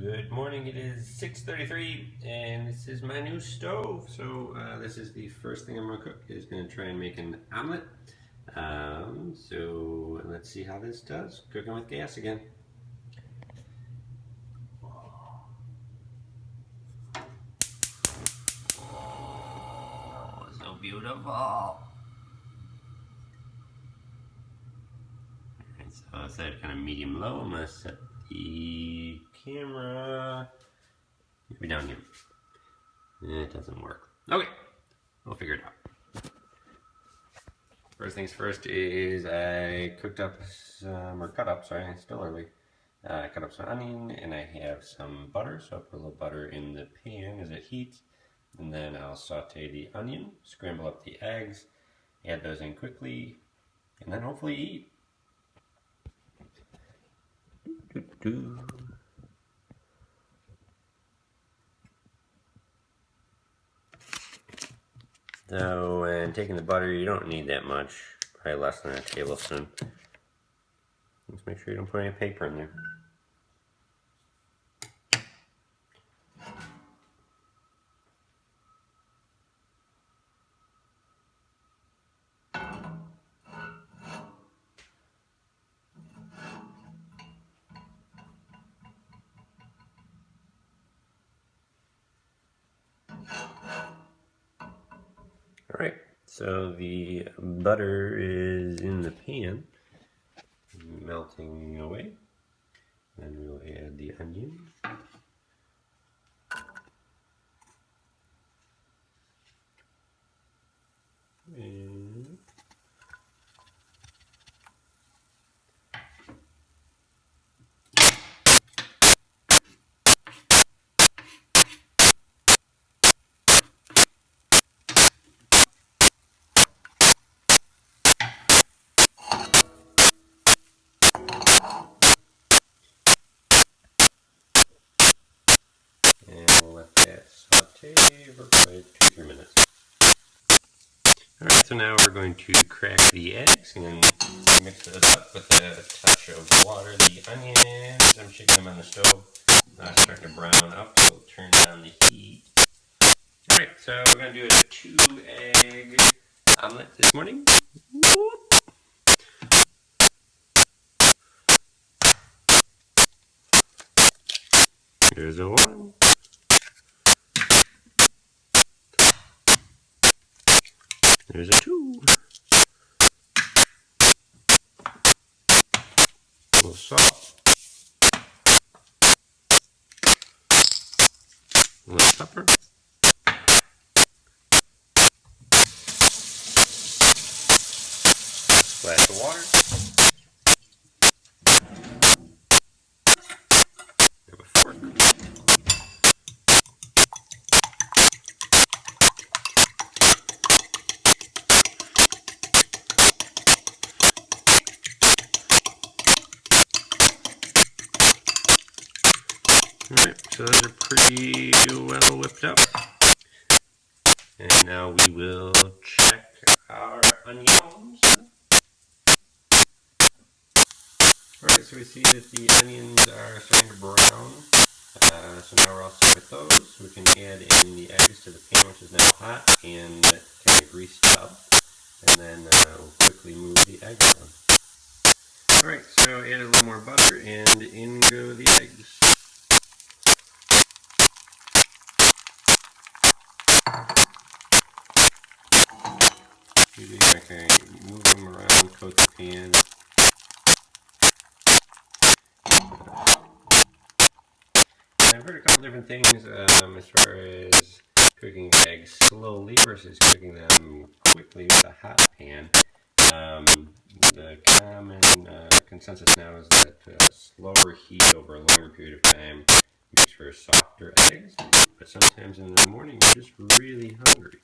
Good morning, it is 6:33 and this is my new stove. So this is the first thing I'm going to cook, is going to try and make an omelet. So let's see how this does, cooking with gas again. Oh, so beautiful. And so I set kind of medium low. I'm going to set the camera maybe down here. It doesn't work. Okay, we'll figure it out. First things first is I cooked up some, or cut up, sorry, it's still early. I cut up some onion and I have some butter, so I'll put a little butter in the pan as it heats. And then I'll saute the onion, scramble up the eggs, add those in quickly, and then hopefully eat. So when taking the butter, you don't need that much, probably less than a tablespoon. Just make sure you don't put any paper in there. Alright, so the butter is in the pan, melting away. Then we'll add the onion. And we'll let that saute for probably 2-3 minutes. Alright, so now we're going to crack the eggs and mix this up with a touch of water. The onions, I'm shaking them on the stove, starting to brown up, so we'll turn down the heat. Alright, so we're going to do a 2-egg omelet this morning. Whoop. Here's a 1. There's a 2. A little salt. A little pepper. A splash of water. Have a fork. Alright, so those are pretty well whipped up. And now we will check our onions. Alright, so we see that the onions are starting to brown. So now we're all set with those. So we can add in the eggs to the pan, which is now hot, and kind of greased up. And then we'll quickly move the eggs on. Alright, so add a little more butter, and in go the eggs. Okay, move them around, coat the pan. I've heard a couple different things as far as cooking eggs slowly versus cooking them quickly with a hot pan. The common consensus now is that slower heat over a longer period of time makes for softer eggs, but sometimes in the morning you're just really hungry.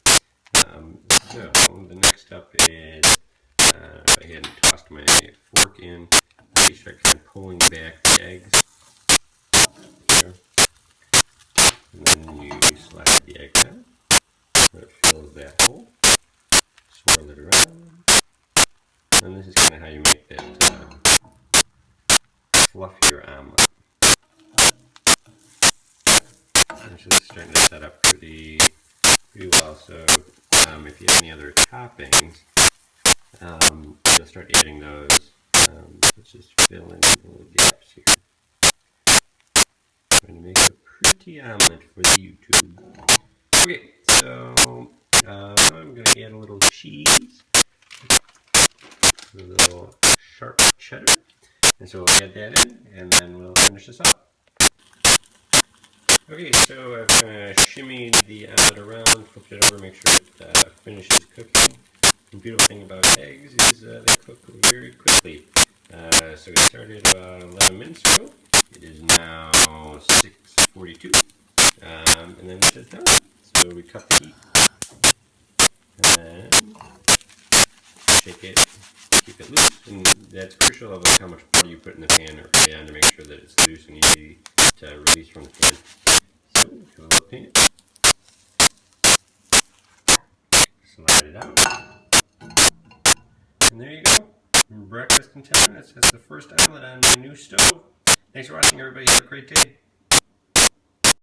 So the next step is, if I hadn't tossed my fork in, you start kind of pulling back the eggs. There. And then you slide the egg down, so it fills that hole. Swirl it around. And this is kind of how you make that fluffier omelet. this is starting to set up pretty well. So if you have any other toppings, you'll start adding those. Let's just fill in the little gaps here. Trying to make a pretty omelet for the YouTube. Okay, so I'm going to add a little cheese, a little sharp cheddar, and so we'll add that in, and then we'll finish this up. Okay, so I've kind of shimmied the omelet around, flipped it over, make sure it finishes cooking. The beautiful thing about eggs is they cook very quickly. So it started about 11 minutes ago. It is now 6:42, and then this is done. So we cut the heat, and then shake it, keep it loose, and that's crucial of how much butter you put in the pan or pan to make sure that it's loose and easy to release from the pan. So give a little pan, slide it out, and there you go. Breakfast in 10 minutes. That's the first omelet on my new stove. Thanks for watching, everybody. Have a great day.